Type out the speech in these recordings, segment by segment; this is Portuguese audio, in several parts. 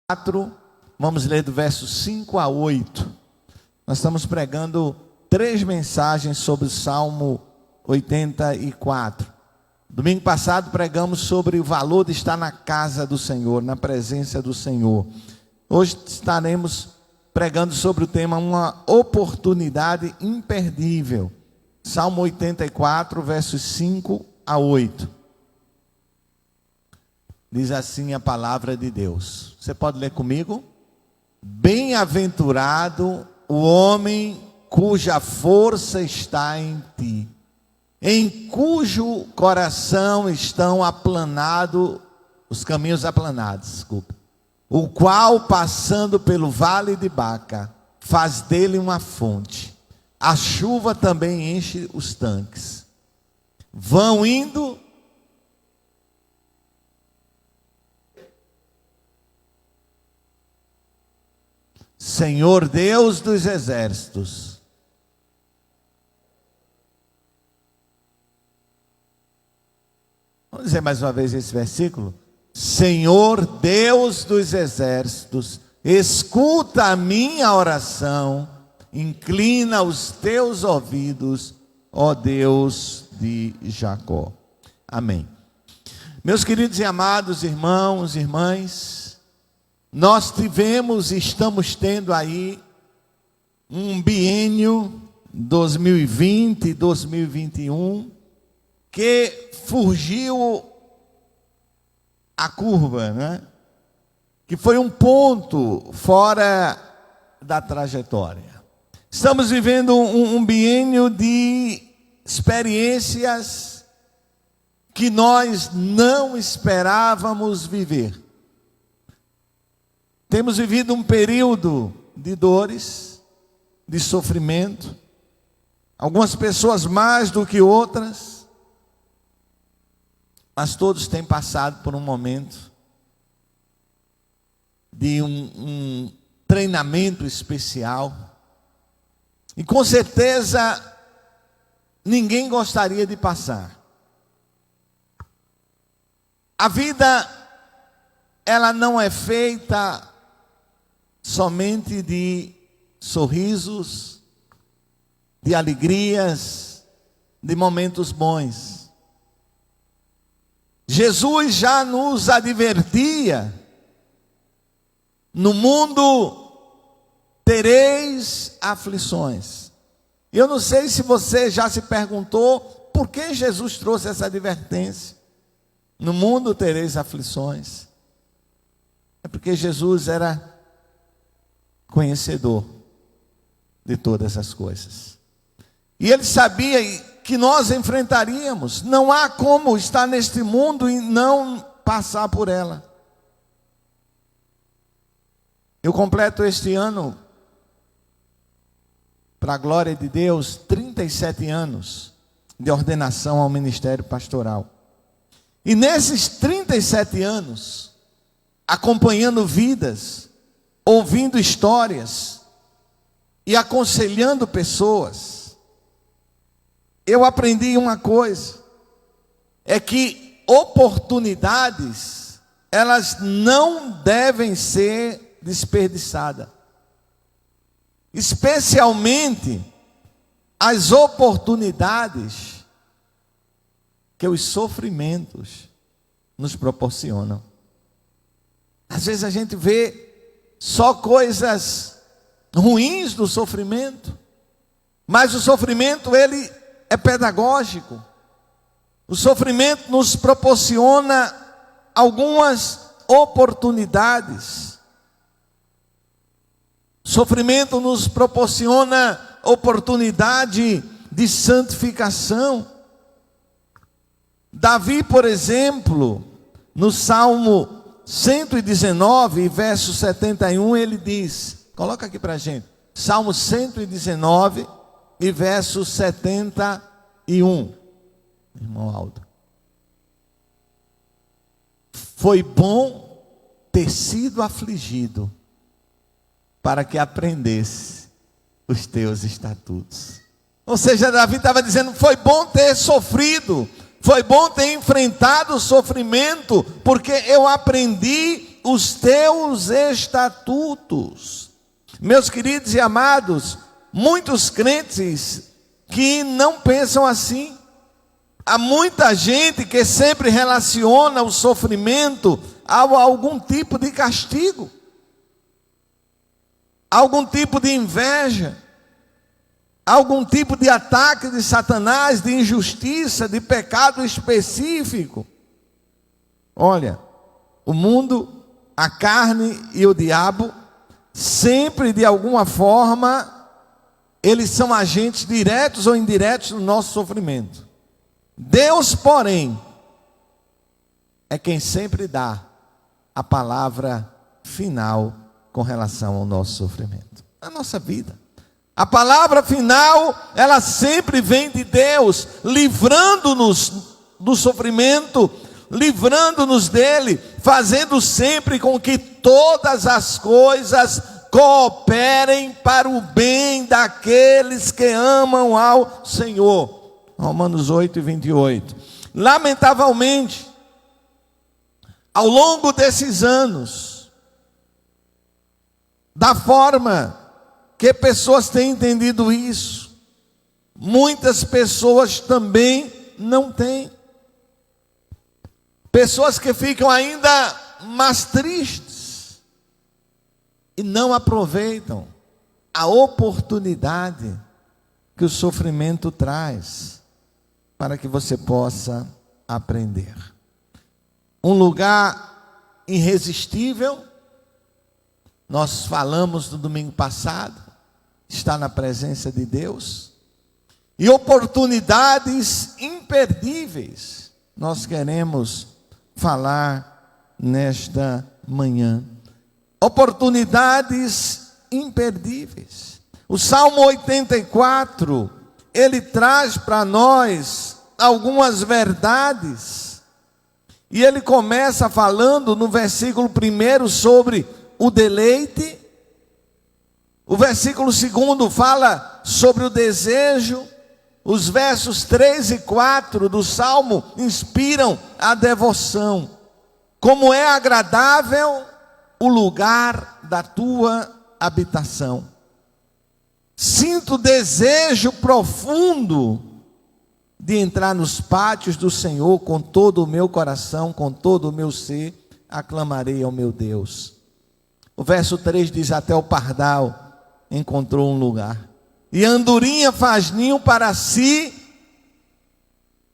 4, vamos ler do verso 5 a 8. Nós estamos pregando 3 mensagens sobre o Salmo 84. Domingo passado pregamos sobre o valor de estar na casa do Senhor, na presença do Senhor. Hoje estaremos pregando sobre o tema uma oportunidade imperdível. Salmo 84, versos 5 a 8. Diz assim a palavra de Deus. Você pode ler comigo? Bem-aventurado o homem cuja força está em ti, em cujo coração estão os caminhos aplanados, desculpa. O qual, passando pelo vale de Baca, faz dele uma fonte. A chuva também enche os tanques. Vão indo Senhor Deus dos exércitos. Vamos dizer mais uma vez esse versículo? Senhor Deus dos exércitos, escuta a minha oração, inclina os teus ouvidos, ó Deus de Jacó. Amém. Meus queridos e amados irmãos e irmãs, nós tivemos e estamos tendo aí um biênio 2020 e 2021 que fugiu a curva, né? Que foi um ponto fora da trajetória. Estamos vivendo um biênio de experiências que nós não esperávamos viver. Temos vivido um período de dores, de sofrimento, algumas pessoas mais do que outras, mas todos têm passado por um momento de um treinamento especial, e com certeza ninguém gostaria de passar. A vida, ela não é feita somente de sorrisos, de alegrias, de momentos bons. Jesus já nos advertia: no mundo tereis aflições. Eu não sei se você já se perguntou por que Jesus trouxe essa advertência. No mundo tereis aflições. É porque Jesus era conhecedor de todas as coisas. E ele sabia que nós enfrentaríamos. Não há como estar neste mundo e não passar por ela. Eu completo este ano, para a glória de Deus, 37 anos de ordenação ao ministério pastoral. E nesses 37 anos, acompanhando vidas, ouvindo histórias e aconselhando pessoas, eu aprendi uma coisa: é que oportunidades, elas não devem ser desperdiçadas, especialmente as oportunidades que os sofrimentos nos proporcionam. Às vezes a gente vê só coisas ruins do sofrimento, mas o sofrimento, ele é pedagógico. O sofrimento nos proporciona algumas oportunidades. O sofrimento nos proporciona oportunidade de santificação. Davi, por exemplo, no Salmo 119, verso 71, ele diz, coloca aqui para a gente, Salmo 119 e verso 71, irmão Aldo. Foi bom ter sido afligido, para que aprendesse os teus estatutos. Ou seja, Davi estava dizendo, foi bom ter sofrido, foi bom ter enfrentado o sofrimento, porque eu aprendi os teus estatutos. Meus queridos e amados, muitos crentes que não pensam assim. Há muita gente que sempre relaciona o sofrimento a algum tipo de castigo, algum tipo de inveja, algum tipo de ataque de Satanás, de injustiça, de pecado específico. Olha, o mundo, a carne e o diabo, sempre de alguma forma, eles são agentes diretos ou indiretos do nosso sofrimento. Deus, porém, é quem sempre dá a palavra final com relação ao nosso sofrimento, a nossa vida. A palavra final, ela sempre vem de Deus, livrando-nos do sofrimento, livrando-nos dele, fazendo sempre com que todas as coisas cooperem para o bem daqueles que amam ao Senhor. Romanos 8:28. Lamentavelmente, ao longo desses anos, da forma que pessoas têm entendido isso, muitas pessoas também não têm. Pessoas que ficam ainda mais tristes e não aproveitam a oportunidade que o sofrimento traz para que você possa aprender. Um lugar irresistível, nós falamos no domingo passado, está na presença de Deus, e oportunidades imperdíveis, nós queremos falar nesta manhã. Oportunidades imperdíveis. O Salmo 84, ele traz para nós algumas verdades, e ele começa falando no versículo 1 sobre o deleite, o versículo 2 fala sobre o desejo, os versos 3 e 4 do Salmo inspiram a devoção. Como é agradável o lugar da tua habitação. Sinto desejo profundo de entrar nos pátios do Senhor com todo o meu coração, com todo o meu ser, aclamarei ao meu Deus. O verso 3 diz: até o pardal encontrou um lugar, e a andorinha faz ninho para si,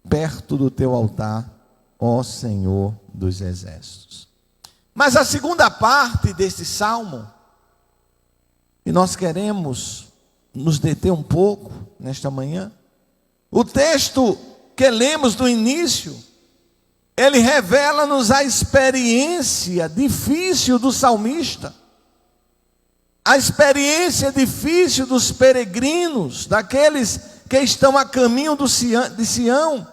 perto do teu altar, ó Senhor dos exércitos. Mas a segunda parte desse salmo, e nós queremos nos deter um pouco nesta manhã, o texto que lemos do início, ele revela-nos a experiência difícil do salmista, a experiência difícil dos peregrinos, daqueles que estão a caminho de Sião,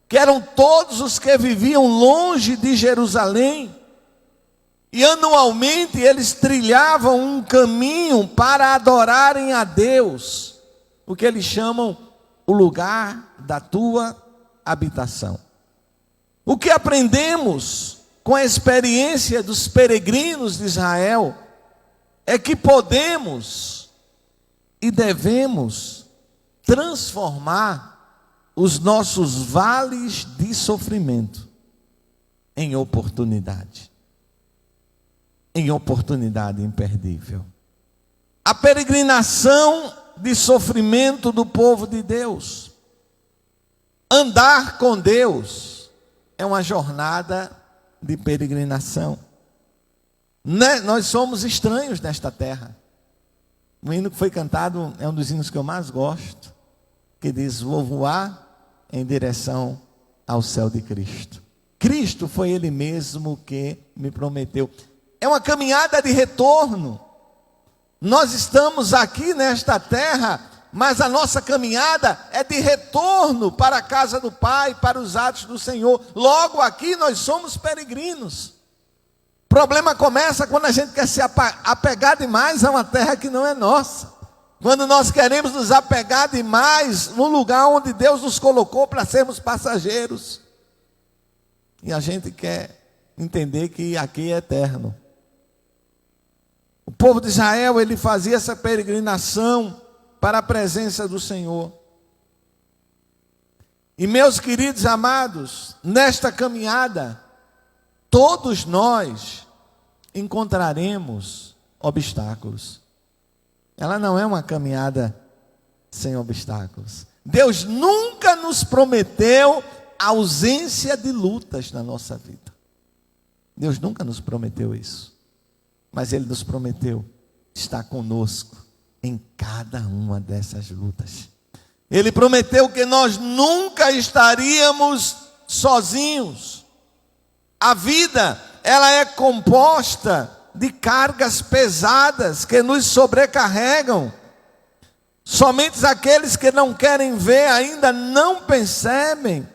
que eram todos os que viviam longe de Jerusalém, e anualmente eles trilhavam um caminho para adorarem a Deus, o que eles chamam o lugar da tua habitação. O que aprendemos com a experiência dos peregrinos de Israel é que podemos e devemos transformar os nossos vales de sofrimento em oportunidade. Em oportunidade imperdível. A peregrinação de sofrimento do povo de Deus. Andar com Deus é uma jornada de peregrinação. Nós somos estranhos nesta terra. O hino que foi cantado é um dos hinos que eu mais gosto, que diz: vou voar em direção ao céu de Cristo. Cristo foi Ele mesmo que me prometeu. É uma caminhada de retorno. Nós estamos aqui nesta terra, mas a nossa caminhada é de retorno para a casa do Pai, para os atos do Senhor. Logo aqui nós somos peregrinos. O problema começa quando a gente quer se apegar demais a uma terra que não é nossa. Quando nós queremos nos apegar demais no lugar onde Deus nos colocou para sermos passageiros. E a gente quer entender que aqui é eterno. O povo de Israel, ele fazia essa peregrinação para a presença do Senhor. E meus queridos amados, nesta caminhada, todos nós encontraremos obstáculos. Ela não é uma caminhada sem obstáculos. Deus nunca nos prometeu ausência de lutas na nossa vida. Deus nunca nos prometeu isso. Mas Ele nos prometeu estar conosco em cada uma dessas lutas. Ele prometeu que nós nunca estaríamos sozinhos. A vida, ela é composta de cargas pesadas que nos sobrecarregam. Somente aqueles que não querem ver ainda não percebem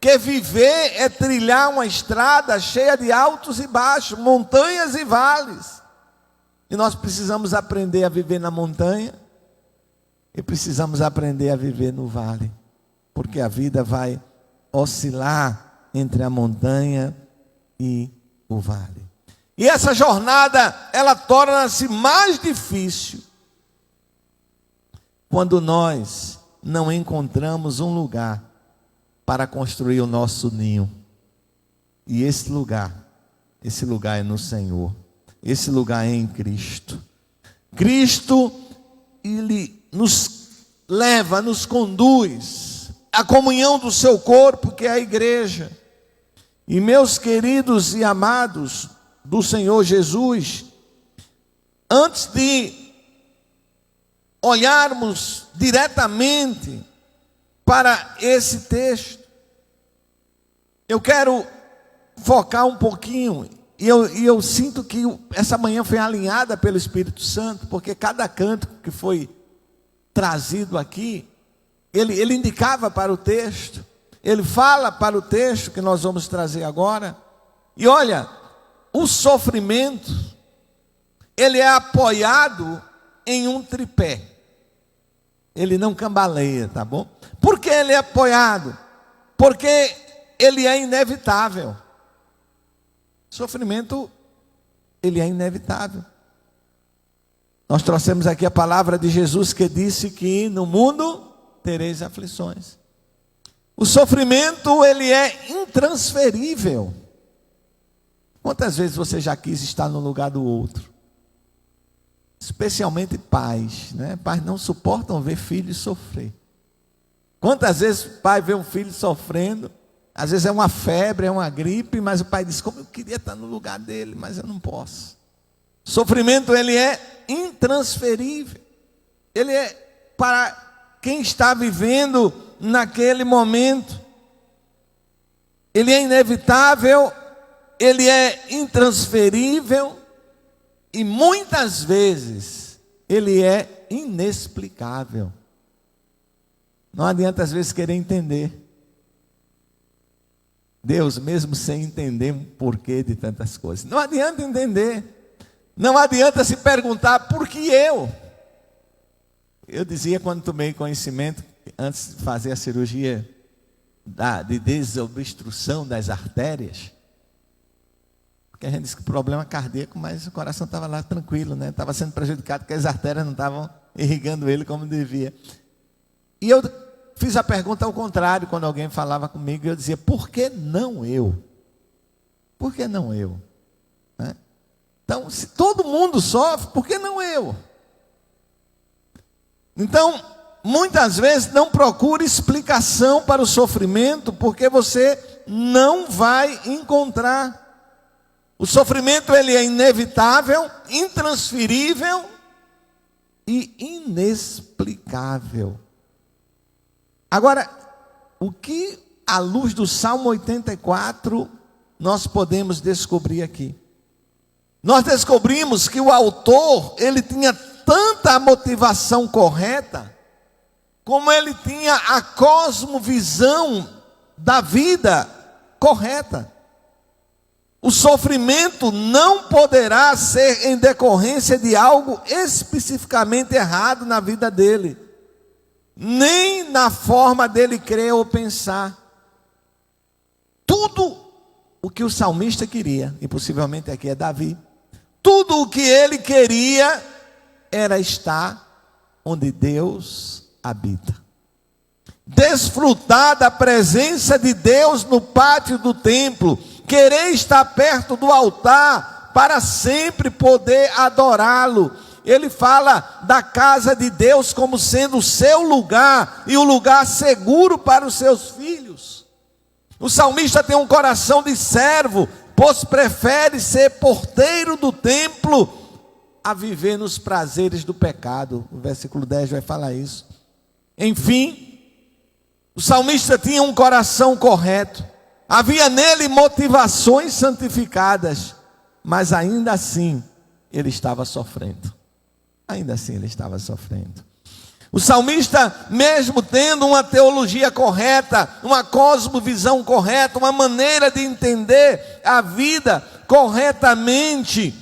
que viver é trilhar uma estrada cheia de altos e baixos, montanhas e vales. E nós precisamos aprender a viver na montanha e precisamos aprender a viver no vale, porque a vida vai oscilar entre a montanha e o vale. E essa jornada, ela torna-se mais difícil quando nós não encontramos um lugar para construir o nosso ninho. E esse lugar é no Senhor. Esse lugar é em Cristo. Cristo, Ele nos leva, nos conduz à comunhão do seu corpo, que é a igreja. E meus queridos e amados do Senhor Jesus, antes de olharmos diretamente para esse texto, eu quero focar um pouquinho, e eu sinto que essa manhã foi alinhada pelo Espírito Santo, porque cada canto que foi trazido aqui, ele indicava para o texto, ele fala para o texto que nós vamos trazer agora. E olha, o sofrimento, ele é apoiado em um tripé. Ele não cambaleia, tá bom? Por que ele é apoiado? Porque ele é inevitável. Sofrimento, ele é inevitável. Nós trouxemos aqui a palavra de Jesus que disse que no mundo tereis aflições. O sofrimento, ele é intransferível. Quantas vezes você já quis estar no lugar do outro? Especialmente pais, né? Pais não suportam ver filhos sofrer. Quantas vezes o pai vê um filho sofrendo? Às vezes é uma febre, é uma gripe, mas o pai diz, como eu queria estar no lugar dele, mas eu não posso. Sofrimento, ele é intransferível. Ele é para quem está vivendo naquele momento. Ele é inevitável, ele é intransferível e muitas vezes ele é inexplicável. Não adianta às vezes querer entender Deus, mesmo sem entender o porquê de tantas coisas. Não adianta entender. Não adianta se perguntar, por que eu? Eu dizia quando tomei conhecimento, antes de fazer a cirurgia de desobstrução das artérias, porque a gente disse que o problema é cardíaco, mas o coração estava lá tranquilo, né? Estava sendo prejudicado porque as artérias não estavam irrigando ele como devia. E eu fiz a pergunta ao contrário, quando alguém falava comigo, eu dizia, por que não eu? Por que não eu? Né? Então, se todo mundo sofre, por que não eu? Então, muitas vezes não procure explicação para o sofrimento, porque você não vai encontrar. O sofrimento, ele é inevitável, intransferível e inexplicável. Agora, o que, à luz do Salmo 84, nós podemos descobrir aqui? Nós descobrimos que o autor, ele tinha tanta motivação correta, como ele tinha a cosmovisão da vida correta. O sofrimento não poderá ser em decorrência de algo especificamente errado na vida dele, nem na forma dele crer ou pensar. Tudo o que o salmista queria, e possivelmente aqui é Davi, tudo o que ele queria era estar onde Deus habita. Desfrutar da presença de Deus no pátio do templo, querer estar perto do altar para sempre poder adorá-lo. Ele fala da casa de Deus como sendo o seu lugar e o lugar seguro para os seus filhos. O salmista tem um coração de servo, pois prefere ser porteiro do templo a viver nos prazeres do pecado. O versículo 10 vai falar isso. Enfim, o salmista tinha um coração correto, havia nele motivações santificadas, mas ainda assim ele estava sofrendo. Ainda assim ele estava sofrendo. O salmista, mesmo tendo uma teologia correta, uma cosmovisão correta, uma maneira de entender a vida corretamente,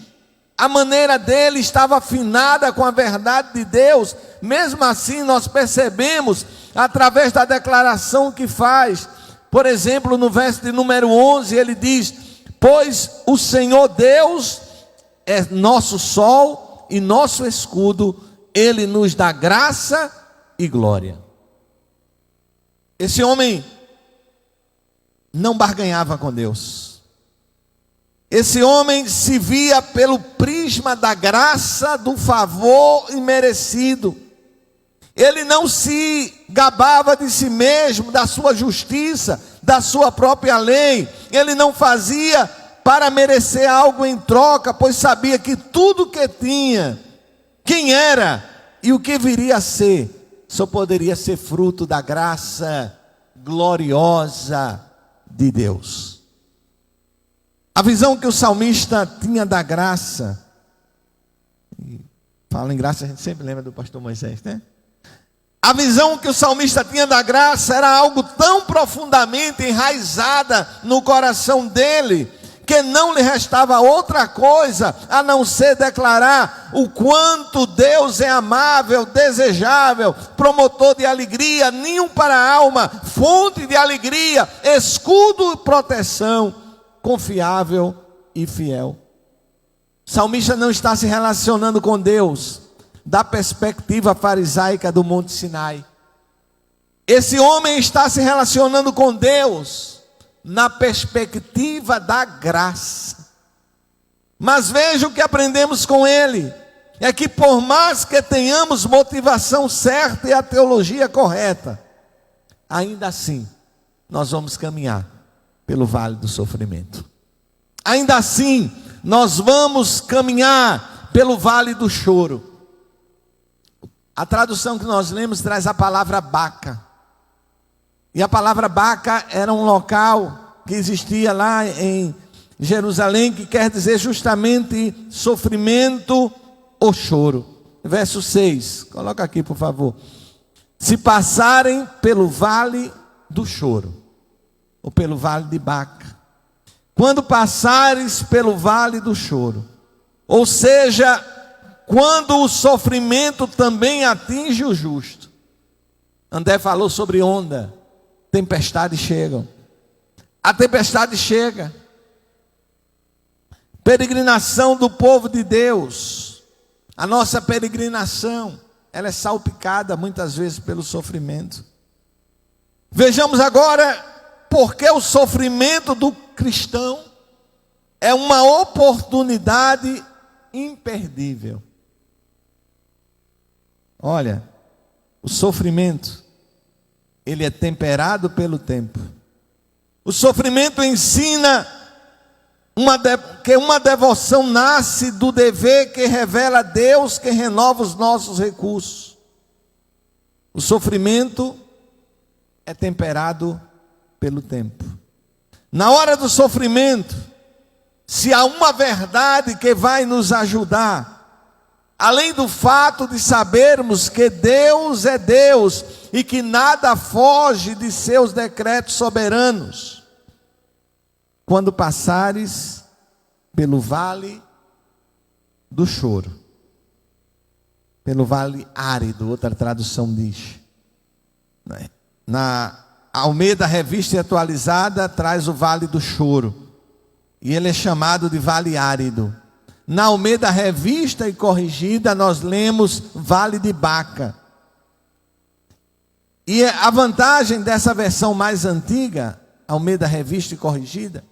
a maneira dele estava afinada com a verdade de Deus. Mesmo assim nós percebemos, através da declaração que faz, por exemplo, no verso de número 11, ele diz: pois o Senhor Deus é nosso sol e nosso escudo, Ele nos dá graça e glória. Esse homem não barganhava com Deus. Esse homem se via pelo prisma da graça, do favor imerecido. Ele não se gabava de si mesmo, da sua justiça, da sua própria lei. Ele não fazia para merecer algo em troca, pois sabia que tudo que tinha, quem era e o que viria a ser, só poderia ser fruto da graça gloriosa de Deus. A visão que o salmista tinha da graça, fala em graça, a gente sempre lembra do pastor Moisés, né? A visão que o salmista tinha da graça era algo tão profundamente enraizada no coração dele, que não lhe restava outra coisa a não ser declarar o quanto Deus é amável, desejável, promotor de alegria, ninho para a alma, fonte de alegria, escudo e proteção, confiável e fiel. O salmista não está se relacionando com Deus da perspectiva farisaica do Monte Sinai. Esse homem está se relacionando com Deus na perspectiva da graça. Mas veja o que aprendemos com ele, é que por mais que tenhamos motivação certa e a teologia correta, ainda assim nós vamos caminhar pelo vale do sofrimento. Ainda assim nós vamos caminhar pelo vale do choro. A tradução que nós lemos traz a palavra Baca. E a palavra Baca era um local que existia lá em Jerusalém, que quer dizer justamente sofrimento ou choro. Verso 6, coloca aqui por favor. Se passarem pelo vale do choro, ou pelo vale de Baca. Quando passares pelo vale do choro, ou seja, quando o sofrimento também atinge o justo. André falou sobre onda. Tempestades chegam. A tempestade chega. Peregrinação do povo de Deus. A nossa peregrinação, ela é salpicada muitas vezes pelo sofrimento. Vejamos agora porque o sofrimento do cristão é uma oportunidade imperdível. Olha, o sofrimento, ele é temperado pelo tempo. O sofrimento ensina que uma devoção nasce do dever que revela Deus, que renova os nossos recursos. O sofrimento é temperado pelo tempo. Na hora do sofrimento, se há uma verdade que vai nos ajudar, além do fato de sabermos que Deus é Deus e que nada foge de seus decretos soberanos. Quando passares pelo vale do choro, pelo vale árido, outra tradução diz. Na Almeida Revista e Atualizada traz o vale do choro. E ele é chamado de vale árido. Na Almeida Revista e Corrigida, nós lemos Vale de Baca. E a vantagem dessa versão mais antiga, Almeida Revista e Corrigida,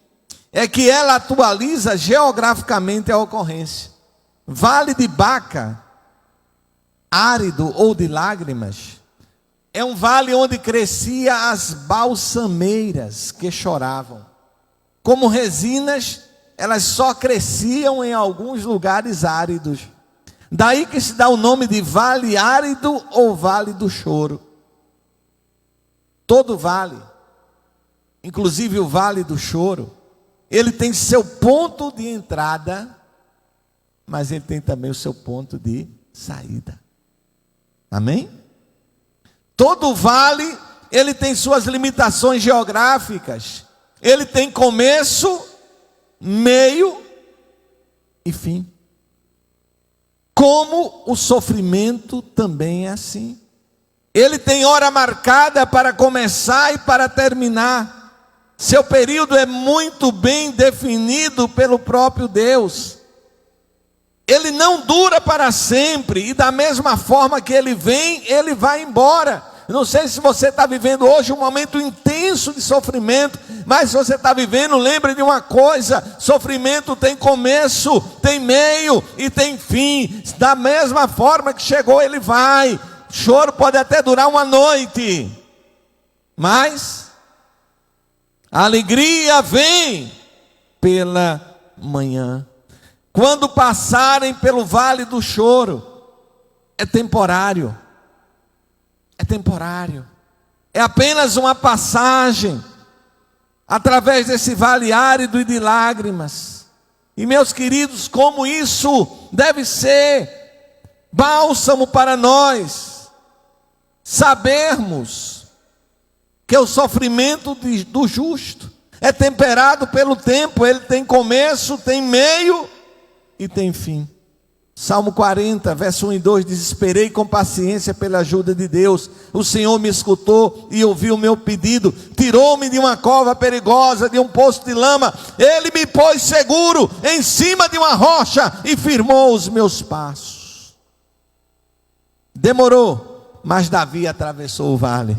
é que ela atualiza geograficamente a ocorrência. Vale de Baca, árido ou de lágrimas, é um vale onde crescia as balsameiras que choravam. Como resinas, elas só cresciam em alguns lugares áridos. Daí que se dá o nome de vale árido ou vale do choro. Todo vale, inclusive o vale do choro, ele tem seu ponto de entrada, mas ele tem também o seu ponto de saída. Amém? Todo vale, ele tem suas limitações geográficas. Ele tem começo, meio e fim. Como o sofrimento também é assim. Ele tem hora marcada para começar e para terminar. Seu período é muito bem definido pelo próprio Deus. Ele não dura para sempre, e da mesma forma que ele vem, ele vai embora. Não sei se você está vivendo hoje um momento intenso de sofrimento, mas se você está vivendo, lembre de uma coisa: sofrimento tem começo, tem meio e tem fim. Da mesma forma que chegou, ele vai. Choro pode até durar uma noite, mas a alegria vem pela manhã. Quando passarem pelo vale do choro, é temporário. É temporário. É apenas uma passagem através desse vale árido e de lágrimas. E meus queridos, como isso deve ser bálsamo para nós, sabermos que o sofrimento do justo é temperado pelo tempo. Ele tem começo, tem meio e tem fim. Salmo 40, verso 1 e 2 diz: esperei com paciência pela ajuda de Deus. O Senhor me escutou e ouviu o meu pedido. Tirou-me de uma cova perigosa, de um poço de lama. Ele me pôs seguro em cima de uma rocha e firmou os meus passos. Demorou, mas Davi atravessou o vale.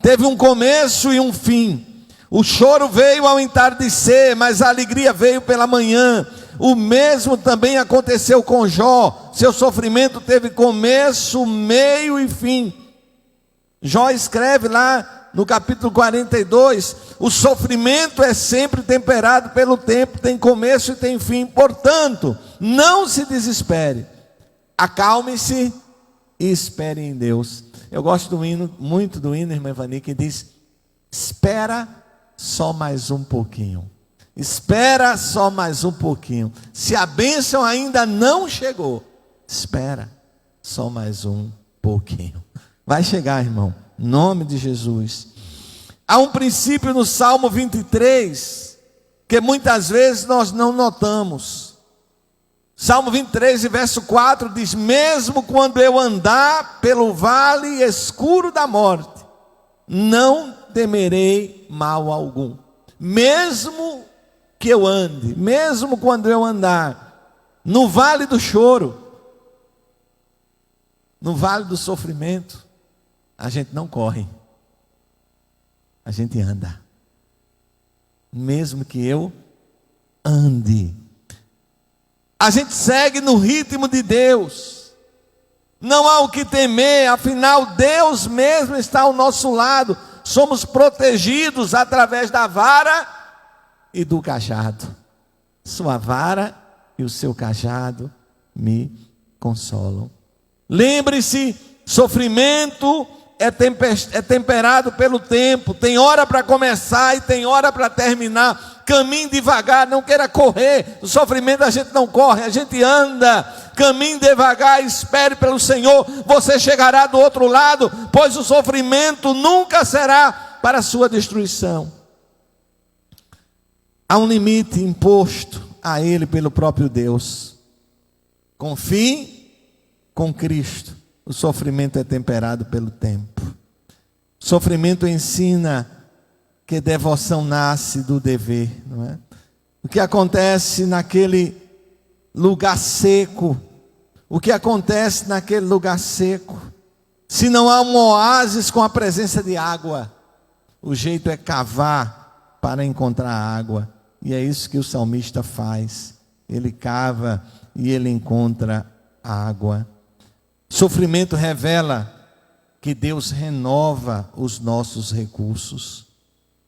Teve um começo e um fim. O choro veio ao entardecer, mas a alegria veio pela manhã. O mesmo também aconteceu com Jó. Seu sofrimento teve começo, meio e fim. Jó escreve lá no capítulo 42: o sofrimento é sempre temperado pelo tempo, tem começo e tem fim. Portanto, não se desespere, acalme-se e espere em Deus. Eu gosto do hino, muito do hino, irmã Ivani, que diz: espera só mais um pouquinho. Espera só mais um pouquinho. Se a bênção ainda não chegou, espera só mais um pouquinho. Vai chegar, irmão, em nome de Jesus. Há um princípio no Salmo 23 que muitas vezes nós não notamos. Salmo 23, verso 4 diz: mesmo quando eu andar pelo vale escuro da morte, não temerei mal algum. Mesmo que eu ande, mesmo quando eu andar no vale do choro, no vale do sofrimento, a gente não corre, a gente anda. Mesmo que eu ande, a gente segue no ritmo de Deus. Não há o que temer, afinal Deus mesmo está ao nosso lado. Somos protegidos através da vara e do cajado. Sua vara e o seu cajado me consolam. Lembre-se, sofrimento é temperado pelo tempo. Tem hora para começar e tem hora para terminar. Caminhe devagar, não queira correr. O sofrimento a gente não corre, a gente anda. Caminhe devagar, espere pelo Senhor. Você chegará do outro lado, pois o sofrimento nunca será para a sua destruição. Há um limite imposto a ele pelo próprio Deus. Confie com Cristo. O sofrimento é temperado pelo tempo. O sofrimento ensina que devoção nasce do dever, não é? O que acontece naquele lugar seco? O que acontece naquele lugar seco? Se não há um oásis com a presença de água, o jeito é cavar para encontrar água. E é isso que o salmista faz. Ele cava e ele encontra água. Sofrimento revela que Deus renova os nossos recursos.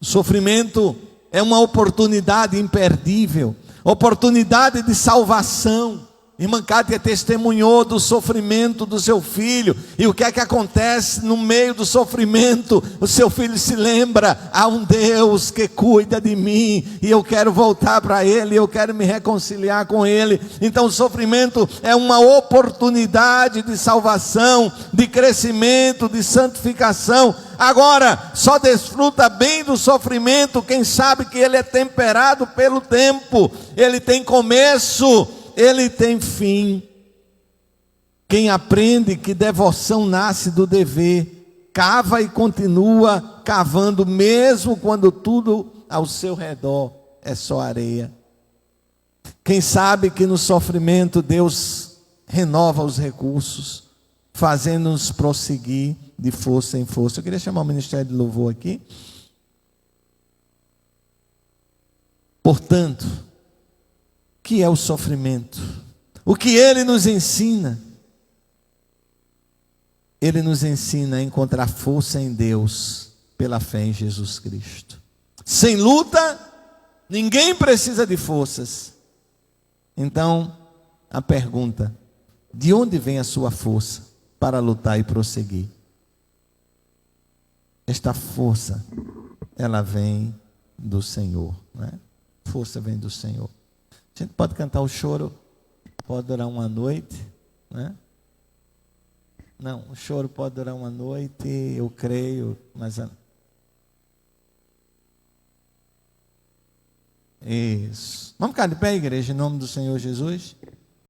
O sofrimento é uma oportunidade imperdível, oportunidade de salvação. Irmã Cátia testemunhou do sofrimento do seu filho, e o que é que acontece no meio do sofrimento? O seu filho se lembra: há um Deus que cuida de mim, e eu quero voltar para Ele, eu quero me reconciliar com Ele. Então o sofrimento é uma oportunidade de salvação, de crescimento, de santificação. Agora, só desfruta bem do sofrimento quem sabe que ele é temperado pelo tempo, ele tem começo, ele tem fim. Quem aprende que devoção nasce do dever, cava e continua cavando, mesmo quando tudo ao seu redor é só areia. Quem sabe que no sofrimento Deus renova os recursos, fazendo-nos prosseguir de força em força. Eu queria chamar o Ministério de Louvor aqui. Portanto, o que é o sofrimento? O que ele nos ensina? Ele nos ensina a encontrar força em Deus pela fé em Jesus Cristo. Sem luta, ninguém precisa de forças. Então, a pergunta: de onde vem a sua força para lutar e prosseguir? Esta força, ela vem do Senhor, né? Força vem do Senhor. A gente pode cantar o choro, pode durar uma noite, né? Não, o choro pode durar uma noite, eu creio, mas... Isso. Vamos ficar de pé, igreja, em nome do Senhor Jesus?